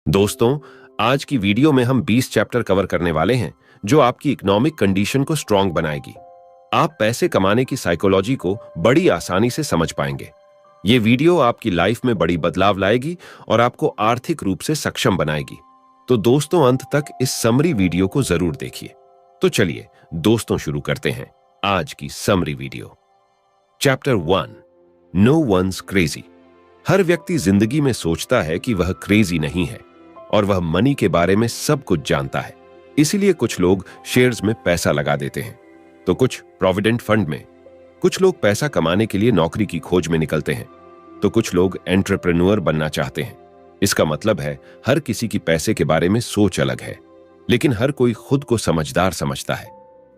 दोस्तों, आज की वीडियो में हम 20 चैप्टर कवर करने वाले हैं जो आपकी इकोनॉमिक कंडीशन को स्ट्रांग बनाएगी। आप पैसे कमाने की साइकोलॉजी को बड़ी आसानी से समझ पाएंगे। ये वीडियो आपकी लाइफ में बड़ी बदलाव लाएगी और आपको आर्थिक रूप से सक्षम बनाएगी। तो दोस्तों, अंत तक इस समरी वीडियो को जरूर देखिए। तो चलिए दोस्तों, शुरू करते हैं आज की summary video. Chapter 1, no one's crazy. हर व्यक्ति जिंदगी में सोचता है कि वह क्रेजी नहीं है और वह मनी के बारे में सब कुछ जानता है। इसीलिए कुछ लोग शेयर्स में पैसा लगा देते हैं, तो कुछ प्रोविडेंट फंड में। कुछ लोग पैसा कमाने के लिए नौकरी की खोज में निकलते हैं, तो कुछ लोग एंटरप्रेन्योर बनना चाहते हैं। इसका मतलब है हर किसी की पैसे के बारे में सोच अलग है, लेकिन हर कोई खुद को समझदार समझता है।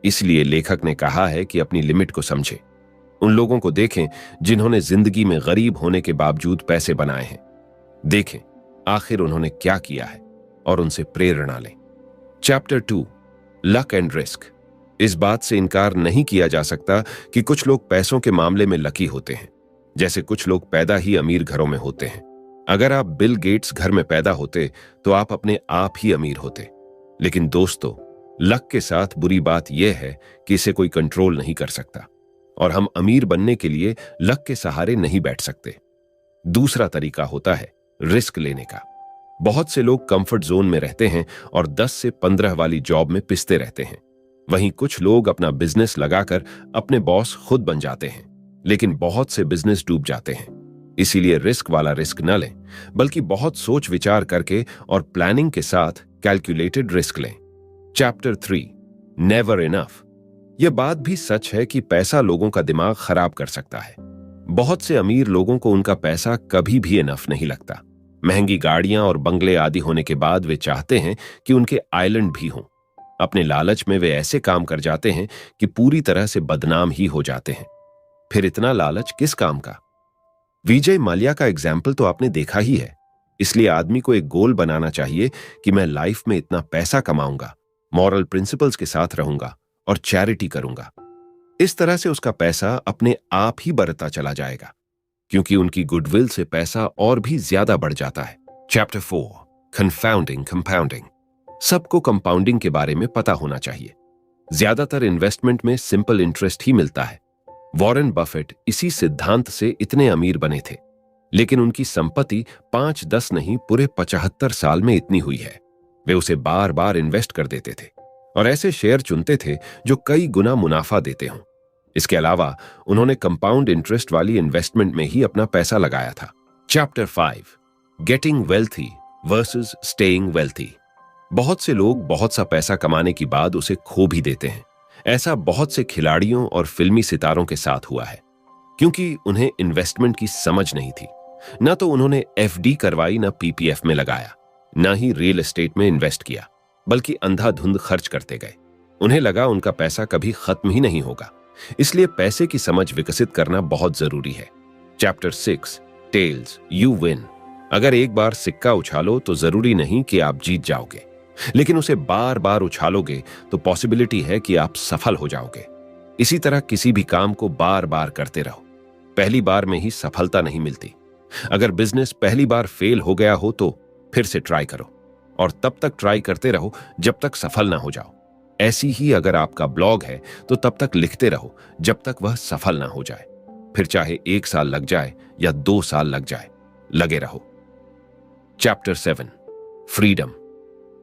इसलिए लेखक ने कहा है कि अपनी लिमिट को समझें। उन लोगों को देखें जिन्होंने जिंदगी में गरीब होने के बावजूद पैसे बनाए हैं। देखें आखिर उन्होंने क्या किया है और उनसे प्रेरणा लें। Chapter 2, luck and risk. इस बात से इनकार नहीं किया जा सकता कि कुछ लोग पैसों के मामले में लकी होते हैं, जैसे कुछ लोग पैदा ही अमीर घरों में होते हैं। अगर आप बिल गेट्स घर में पैदा होते तो आप अपने आप ही अमीर होते। लेकिन दोस्तों, लक के साथ बुरी बात यह है कि इसे कोई कंट्रोल नहीं कर सकता और हम अमीर बनने के लिए लक के सहारे नहीं बैठ सकते। दूसरा तरीका होता है रिस्क लेने का। बहुत से लोग कंफर्ट जोन में रहते हैं और 10 से 15 वाली जॉब में पिसते रहते हैं। वहीं कुछ लोग अपना बिजनेस लगाकर अपने बॉस खुद बन जाते हैं, लेकिन बहुत से बिजनेस डूब जाते हैं। इसीलिए रिस्क वाला रिस्क न लें, बल्कि बहुत सोच विचार करके और प्लानिंग के साथ कैलकुलेटेड रिस्क लें। Chapter 3, never enough. यह बात भी सच है कि पैसा लोगों का दिमाग खराब कर सकता है। बहुत से अमीर लोगों को उनका पैसा कभी भी इनफ नहीं लगता। महंगी गाड़ियां और बंगले आदि होने के बाद वे चाहते हैं कि उनके आइलैंड भी हों। अपने लालच में वे ऐसे काम कर जाते हैं कि पूरी तरह से बदनाम ही हो जाते हैं। फिर इतना लालच किस काम का? विजय माल्या का एग्जाम्पल तो आपने देखा ही है। इसलिए आदमी को एक गोल बनाना चाहिए कि मैं लाइफ में इतना पैसा कमाऊंगा, मॉरल प्रिंसिपल्स के साथ रहूंगा और चैरिटी करूंगा। इस तरह से उसका पैसा अपने आप ही बढ़ता चला जाएगा, क्योंकि उनकी गुडविल से पैसा और भी ज्यादा बढ़ जाता है। Chapter 4, confounding compounding. सबको कंपाउंडिंग के बारे में पता होना चाहिए। ज्यादातर इन्वेस्टमेंट में सिंपल इंटरेस्ट ही मिलता है। वॉरेन बफेट इसी सिद्धांत से इतने अमीर बने थे, लेकिन उनकी संपत्ति 5-10 नहीं, पूरे 75 साल में इतनी हुई है। वे उसे बार बार इन्वेस्ट कर देते थे और ऐसे शेयर चुनते थे जो कई गुना मुनाफा देते हों। इसके अलावा उन्होंने कंपाउंड इंटरेस्ट वाली इन्वेस्टमेंट में ही अपना पैसा लगाया था। Chapter 5, getting wealthy versus staying wealthy. बहुत से लोग बहुत सा पैसा कमाने के बाद उसे खो भी देते हैं। ऐसा बहुत से खिलाड़ियों और फिल्मी सितारों के साथ हुआ है, क्योंकि उन्हें इन्वेस्टमेंट की समझ नहीं थी। न तो उन्होंने एफडी करवाई, न पीपीएफ में लगाया, न ही रियल एस्टेट में इन्वेस्ट किया, बल्कि अंधाधुंध खर्च करते गए। उन्हें लगा उनका पैसा कभी खत्म ही नहीं होगा। इसलिए पैसे की समझ विकसित करना बहुत जरूरी है। Chapter 6, tells you win. अगर एक बार सिक्का उछालो तो जरूरी नहीं कि आप जीत जाओगे, लेकिन उसे बार बार उछालोगे तो पॉसिबिलिटी है कि आप सफल हो जाओगे। इसी तरह किसी भी काम को बार बार करते रहो। पहली बार में ही सफलता नहीं मिलती। अगर बिजनेस पहली बार फेल हो गया हो तो फिर से ट्राई करो और तब तक ट्राई करते रहो जब तक सफल ना हो जाओ। ऐसी ही अगर आपका ब्लॉग है तो तब तक लिखते रहो जब तक वह सफल ना हो जाए। फिर चाहे 1 साल लग जाए या 2 साल लग जाए, लगे रहो। Chapter 7, freedom.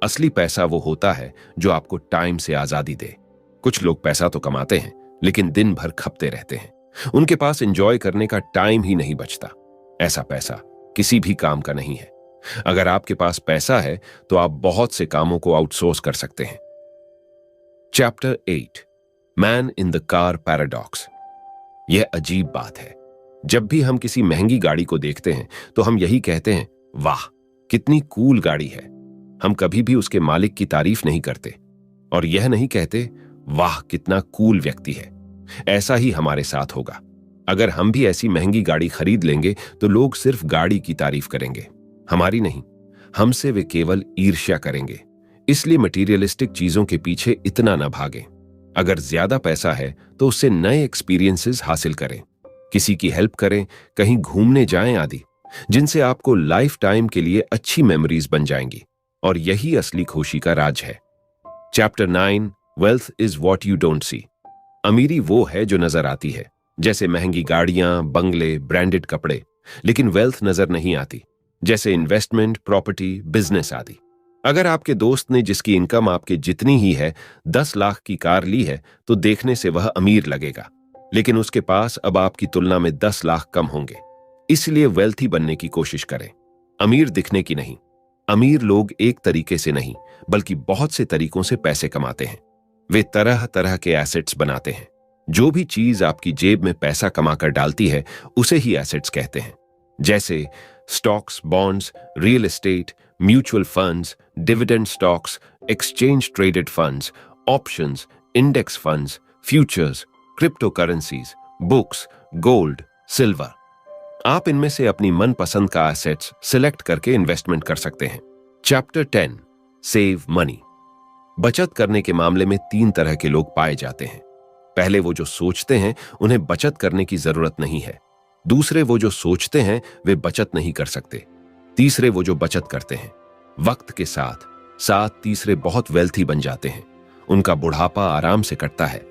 असली पैसा वो होता है जो आपको टाइम से आजादी दे। कुछ लोग पैसा तो कमाते हैं, लेकिन दिन भर खपते रहते हैं। उनके पास एंजॉय करने का टाइम ही नहीं बचता। ऐसा पैसा किसी भी काम का नहीं है। अगर आपके पास पैसा है तो आप बहुत से कामों को आउटसोर्स कर सकते हैं। Chapter 8, man in the car paradox. यह अजीब बात है। जब भी हम किसी महंगी गाड़ी को देखते हैं तो हम यही कहते हैं, वाह कितनी कूल गाड़ी है। हम कभी भी उसके मालिक की तारीफ नहीं करते और यह नहीं कहते, वाह कितना कूल व्यक्ति है। ऐसा ही हमारे साथ होगा। अगर हम भी ऐसी महंगी गाड़ी खरीद लेंगे तो लोग सिर्फ गाड़ी की तारीफ करेंगे, हमारी नहीं। हमसे वे केवल ईर्ष्या करेंगे। इसलिए मटीरियलिस्टिक चीजों के पीछे इतना न भागें। अगर ज्यादा पैसा है तो उससे नए एक्सपीरियंसेस हासिल करें, किसी की हेल्प करें, कहीं घूमने जाएं आदि। जिनसे आपको लाइफ टाइम के लिए अच्छी मेमोरीज बन जाएंगी, और यही असली खुशी का राज है। Chapter 9, wealth is what you don't see. अमीरी वो है जो नजर आती है, जैसे महंगी गाड़ियां, बंगले, ब्रांडेड कपड़े। लेकिन वेल्थ नजर नहीं आती, जैसे इन्वेस्टमेंट, प्रॉपर्टी, बिजनेस आदि। अगर आपके दोस्त ने, जिसकी इनकम आपके जितनी ही है, 10 लाख की कार ली है, तो देखने से वह अमीर लगेगा, लेकिन उसके पास अब आपकी तुलना में 10 लाख कम होंगे। इसलिए वेल्थी बनने की कोशिश करें, अमीर दिखने की नहीं। अमीर लोग एक तरीके से नहीं, बल्कि बहुत से तरीकों से पैसे कमाते हैं। वे तरह तरह के एसेट्स बनाते हैं। जो भी चीज आपकी जेब में पैसा कमाकर डालती है, उसे ही एसेट्स कहते हैं। जैसे stocks, bonds, real estate, mutual funds, dividend stocks, exchange traded funds, options, index funds, futures, crypto currencies, books, gold, silver. आप इनमें से अपनी मनपसंद का एसेट्स सिलेक्ट करके इन्वेस्टमेंट कर सकते हैं। Chapter 10, save money. बचत करने के मामले में 3 तरह के लोग पाए जाते हैं। पहले वो जो सोचते हैं उन्हें बचत करने की जरूरत नहीं है। दूसरे वो जो सोचते हैं वे बचत नहीं कर सकते। तीसरे वो जो बचत करते हैं। वक्त के साथ साथ तीसरे बहुत वेल्थी बन जाते हैं। उनका बुढ़ापा आराम से कटता है,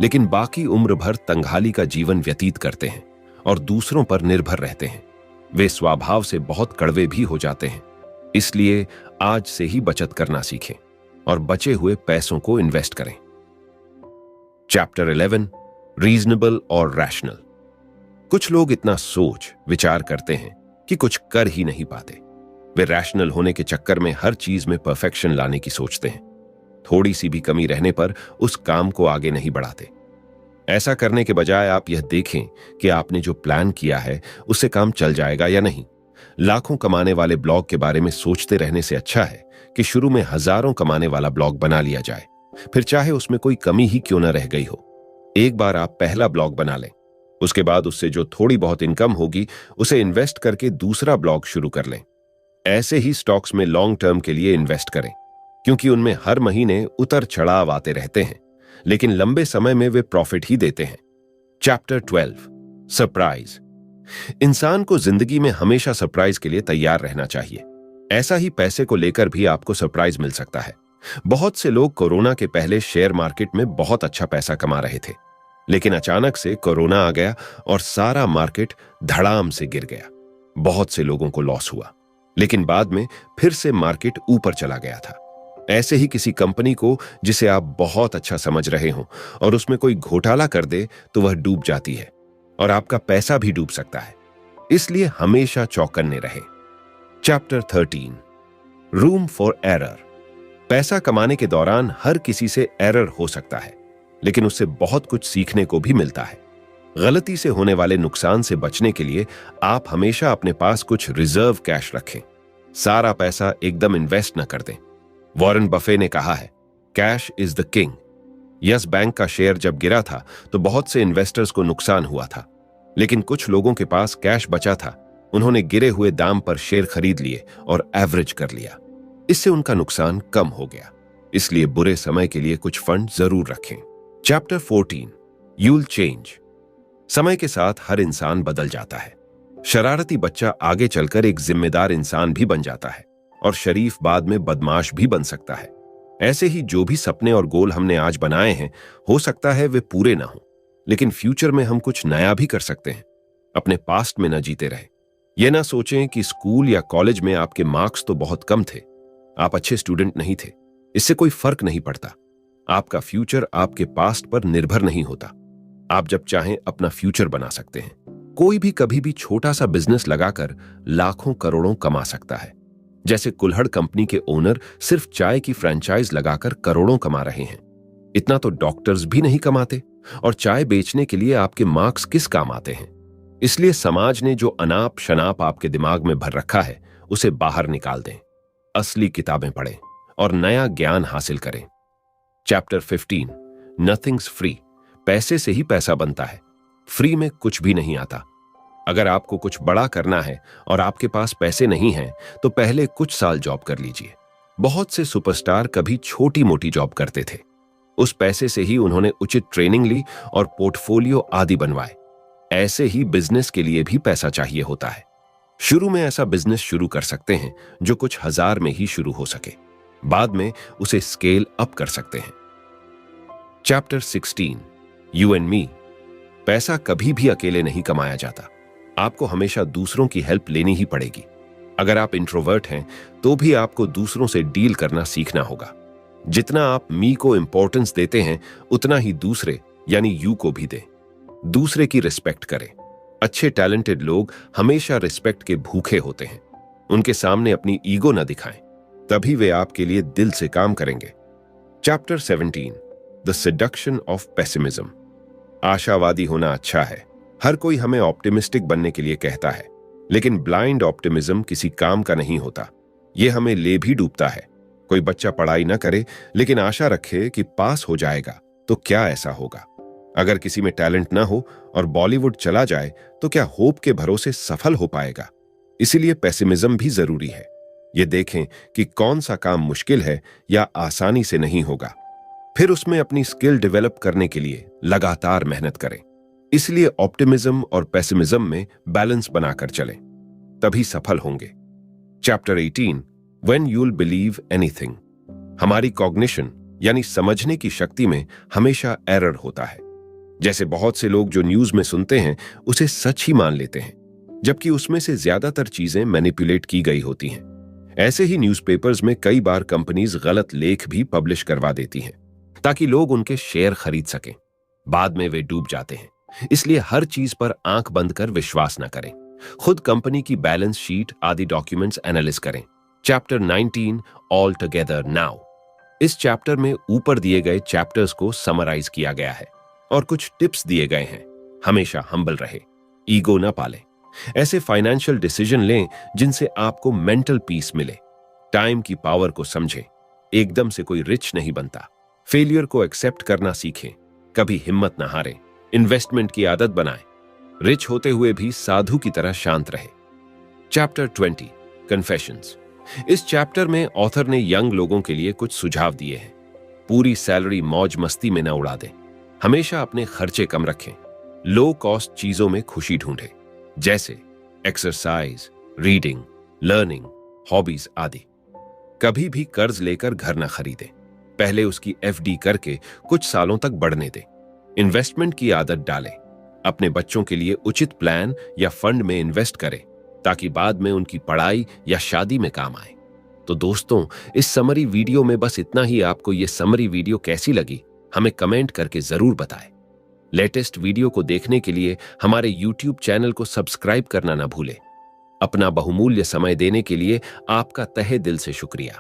लेकिन बाकी उम्र भर तंगहाली का जीवन व्यतीत करते हैं और दूसरों पर निर्भर रहते हैं। वे स्वभाव से बहुत कड़वे भी हो जाते हैं। इसलिए आज से ही बचत करना सीखें और बचे हुए पैसों को इन्वेस्ट करें। चैप्टर 11, रीजनेबल और रैशनल। कुछ लोग इतना सोच विचार करते हैं कि कुछ कर ही नहीं पाते। वे रैशनल होने के चक्कर में हर चीज में परफेक्शन लाने की सोचते हैं। थोड़ी सी भी कमी रहने पर उस काम को आगे नहीं बढ़ाते। ऐसा करने के बजाय आप यह देखें कि आपने जो प्लान किया है उससे काम चल जाएगा या नहीं। लाखों कमाने वाले ब्लॉग के बारे में सोचते रहने से अच्छा है कि शुरू में हजारों कमाने वाला ब्लॉग बना लिया जाए, फिर चाहे उसमें कोई कमी ही क्यों न रह गई हो। एक बार आप पहला ब्लॉग बना लें, उसके बाद उससे जो थोड़ी बहुत इनकम होगी उसे इन्वेस्ट करके दूसरा ब्लॉग शुरू कर लें। ऐसे ही स्टॉक्स में लॉन्ग टर्म के लिए इन्वेस्ट करें, क्योंकि उनमें हर महीने उतर चढ़ाव आते रहते हैं, लेकिन लंबे समय में वे प्रॉफिट ही देते हैं। Chapter 12, surprise. इंसान को जिंदगी में हमेशा सरप्राइज के लिए तैयार रहना चाहिए। ऐसा ही पैसे को लेकर भी आपको सरप्राइज मिल सकता है। बहुत से लोग कोरोना के पहले शेयर मार्केट में बहुत अच्छा पैसा कमा रहे थे, लेकिन अचानक से कोरोना आ गया और सारा मार्केट धड़ाम से गिर गया। बहुत से लोगों को लॉस हुआ, लेकिन बाद में फिर से मार्केट ऊपर चला गया था। ऐसे ही किसी कंपनी को जिसे आप बहुत अच्छा समझ रहे हो और उसमें कोई घोटाला कर दे तो वह डूब जाती है और आपका पैसा भी डूब सकता है। इसलिए हमेशा चौकन्ने रहें। Chapter 13, room for error. पैसा कमाने के दौरान हर किसी से एरर हो सकता है, लेकिन उससे बहुत कुछ सीखने को भी मिलता है। गलती से होने वाले नुकसान से बचने के लिए आप हमेशा अपने पास कुछ रिजर्व कैश रखें। सारा पैसा एकदम इन्वेस्ट न कर दें। वॉरेन बफे ने कहा है, cash is the king. Yes bank का शेयर जब गिरा था तो बहुत से इन्वेस्टर्स को नुकसान हुआ था, लेकिन कुछ लोगों के पास कैश बचा था। उन्होंने गिरे हुए दाम पर शेयर खरीद लिए और एवरेज कर लिया। इससे उनका नुकसान कम हो गया। इसलिए बुरे समय के लिए कुछ फंड जरूर रखें। Chapter 14, you'll change. समय के साथ हर इंसान बदल जाता है। शरारती बच्चा आगे चलकर एक जिम्मेदार इंसान भी बन जाता है और शरीफ बाद में बदमाश भी बन सकता है। ऐसे ही जो भी सपने और गोल हमने आज बनाए हैं, हो सकता है वे पूरे ना हो, लेकिन फ्यूचर में हम कुछ नया भी कर सकते हैं। अपने पास्ट में न जीते रहे। यह ना सोचें कि स्कूल या कॉलेज में आपके मार्क्स तो बहुत कम थे, आप अच्छे स्टूडेंट नहीं थे। इससे कोई फर्क नहीं पड़ता। आपका फ्यूचर आपके पास्ट पर निर्भर नहीं होता। आप जब चाहें अपना फ्यूचर बना सकते हैं। कोई भी कभी भी छोटा सा बिजनेस लगाकर लाखों करोड़ों कमा सकता है। जैसे कुल्हड़ कंपनी के ओनर सिर्फ चाय की फ्रेंचाइज लगाकर करोड़ों कमा रहे हैं। इतना तो डॉक्टर्स भी नहीं कमाते, और चाय बेचने के लिए आपके मार्क्स किस काम आते हैं। इसलिए समाज ने जो अनाप शनाप आपके दिमाग में भर रखा है उसे बाहर निकाल दें। असली किताबें पढ़ें और नया ज्ञान हासिल करें। Chapter 15, nothings free. पैसे से ही पैसा बनता है, फ्री में कुछ भी नहीं आता। अगर आपको कुछ बड़ा करना है और आपके पास पैसे नहीं हैं, तो पहले कुछ साल जॉब कर लीजिए। बहुत से सुपरस्टार कभी छोटी मोटी जॉब करते थे। उस पैसे से ही उन्होंने उचित ट्रेनिंग ली और पोर्टफोलियो आदि बनवाए। ऐसे ही बिजनेस के लिए भी पैसा चाहिए होता है। शुरू में ऐसा बिजनेस शुरू कर सकते हैं जो कुछ हजार में ही शुरू हो सके, बाद में उसे स्केल अप कर सकते हैं। Chapter 16 you and me. पैसा कभी भी अकेले नहीं कमाया जाता, आपको हमेशा दूसरों की हेल्प लेनी ही पड़ेगी। अगर आप इंट्रोवर्ट हैं तो भी आपको दूसरों से डील करना सीखना होगा। जितना आप मी को इंपॉर्टेंस देते हैं उतना ही दूसरे यानी यू को भी दें। दूसरे की रिस्पेक्ट करें। अच्छे टैलेंटेड लोग हमेशा रिस्पेक्ट के भूखे होते हैं। उनके सामने अपनी ईगो न दिखाएं, तभी वे आपके लिए दिल से काम करेंगे। Chapter 17 the seduction of pessimism. आशावादी होना अच्छा है, हर कोई हमें ऑप्टिमिस्टिक बनने के लिए कहता है, लेकिन ब्लाइंड ऑप्टिमिज्म किसी काम का नहीं होता। यह हमें ले भी डूबता है। कोई बच्चा पढ़ाई न करे लेकिन आशा रखे कि पास हो जाएगा, तो क्या ऐसा होगा? अगर किसी में टैलेंट ना हो और बॉलीवुड चला जाए तो क्या होप के भरोसे सफल हो पाएगा? इसीलिए पेसिमिज्म भी जरूरी है। ये देखें कि कौन सा काम मुश्किल है या आसानी से नहीं होगा, फिर उसमें अपनी स्किल डेवलप करने के लिए लगातार मेहनत करें। इसलिए ऑप्टिमिज्म और पेसिमिज्म में बैलेंस बनाकर चलें, तभी सफल होंगे। Chapter 18 when you'll believe anything. हमारी कॉग्निशन यानी समझने की शक्ति में हमेशा एरर होता है। जैसे बहुत से लोग जो न्यूज में सुनते हैं उसे सच ही मान लेते हैं, जबकि उसमें से ज्यादातर चीजें मैनिपुलेट की गई होती हैं। ऐसे ही न्यूज़पेपर्स में कई बार कंपनीज गलत लेख भी पब्लिश करवा देती हैं ताकि लोग उनके शेयर खरीद सकें। बाद में वे डूब जाते हैं। इसलिए हर चीज पर आंख बंद कर विश्वास न करें। खुद कंपनी की बैलेंस शीट आदि डॉक्यूमेंट्स एनालिस करें। Chapter 19 all together now. इस चैप्टर में ऊपर दिए गए चैप्टर्स को समराइज किया गया है और कुछ टिप्स दिए गए हैं। हमेशा हम्बल रहे, ईगो न पालें। ऐसे फाइनेंशियल डिसीजन लें जिनसे आपको मेंटल पीस मिले। टाइम की पावर को समझें। एकदम से कोई रिच नहीं बनता। फेलियर को एक्सेप्ट करना सीखें। कभी हिम्मत न हारें। इन्वेस्टमेंट की आदत बनाएं। रिच होते हुए भी साधु की तरह शांत रहे। Chapter 20 confessions. इस चैप्टर में ऑथर ने यंग लोगों के लिए कुछ सुझाव दिए हैं। पूरी सैलरी मौज मस्ती में न उड़ा दें। हमेशा अपने खर्चे कम रखें। लो कॉस्ट चीजों में खुशी ढूंढें, जैसे एक्सरसाइज, रीडिंग, लर्निंग, हॉबीज आदि। कभी भी कर्ज लेकर घर न खरीदें। पहले उसकी एफडी करके कुछ सालों तक बढ़ने दें। इन्वेस्टमेंट की आदत डालें। अपने बच्चों के लिए उचित प्लान या फंड में इन्वेस्ट करें ताकि बाद में उनकी पढ़ाई या शादी में काम आए। तो दोस्तों, इस समरी वीडियो में बस इतना ही। आपको ये समरी वीडियो कैसी लगी हमें कमेंट करके जरूर बताएं। लेटेस्ट वीडियो को देखने के लिए हमारे YouTube चैनल को सब्सक्राइब करना ना भूलें। अपना बहुमूल्य समय देने के लिए आपका तहे दिल से शुक्रिया।